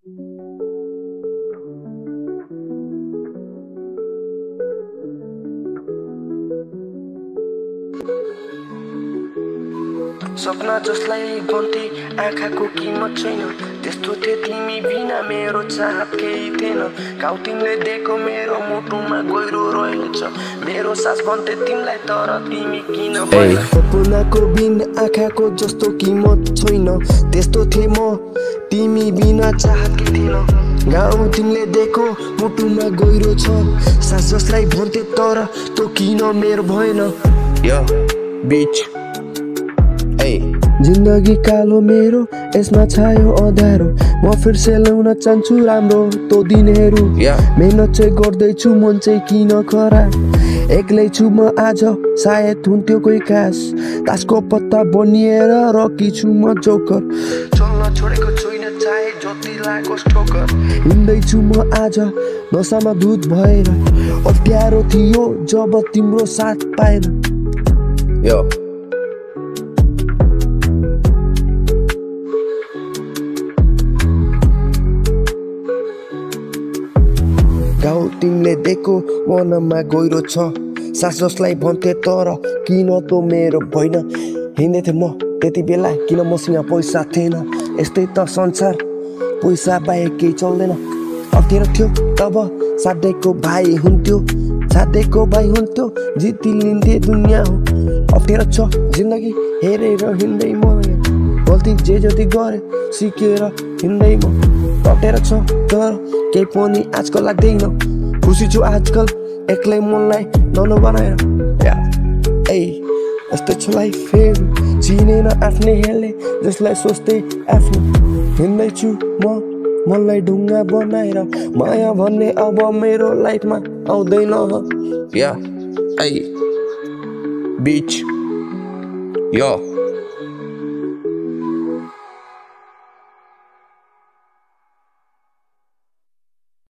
सपना जसलाई भन्थे आँखाको किमत छैन, त्यस्तो थिए तिमी बिना मेरो चाहत केही थिएन। घाउ तिमीले दिएको मेरो मुटुमा गहिरो रहेछ, मेरो सास भन्थे तिमीलाई तर तिमी किन भएन। सपनाको बिन आँखाको जस्तो किमत छैन, त्यस्तो थिए म तिमी बिना चाहत केही थिएन। घाउ तिमीले दिएको मुटुमा गहिरो छ, सास जसलाई भन्थे तर त्यो किन मेरो भएन। बिच जिन्दगी कालो मेरो, यसमा छायो अँध्यारो। म फिर्से ल्याउन चाहन्छु राम्रो त्यो दिनहरू। मेहनत चाहिँ गर्दैछु, मन चाहिँ किन खराब। एक्लै छु म आज, सायद हुन्थ्यो कोही खास। तासको पत्ता बनिएर रकी छु म जोकर। चल्न छोडेको छुइनँ चाहे जति लागोस् ठोकर। हिँड्दैछु म आज नसामा दुध भएर, अप्ठ्यारो थियो जब तिम्रो साथ पाएन। घाउ तिमीले दिएको मनमा गहिरो छ, सास जसलाई भन्थे तर किन तँ मेरो भएन। हिँड्दै थिएँ म त्यति बेला किन मसँग पैसा थिएन। यस्तै त संसार, पैसा बाहेक केही चल्दैन। अप्ठ्यारो थियो तब साथैको भाइ हुन्थ्यो, साथैको भाइ हुन्थ्यो जिति लिन्थे दुनियाँ हो। अप्ठ्यारो छ जिन्दगी हेरेर हिँड्दै म, गल्ती जे जति गरे सिकेर हिँड्दै म। अप्ठ्यारो छ तर केही पनि आजकल लाग्दैन, खुसी छु आजकल एक्लै मनलाई नबनाएर। यस्तै छ लाइफहरू, चिनेन आफ्नै हेर्ने जसलाई सोच्दै आफ्नो। हिँड्दैछु म मनलाई ढुङ्गा बनाएर, माया भन्ने अब मेरो लाइफमा आउँदैन। बिच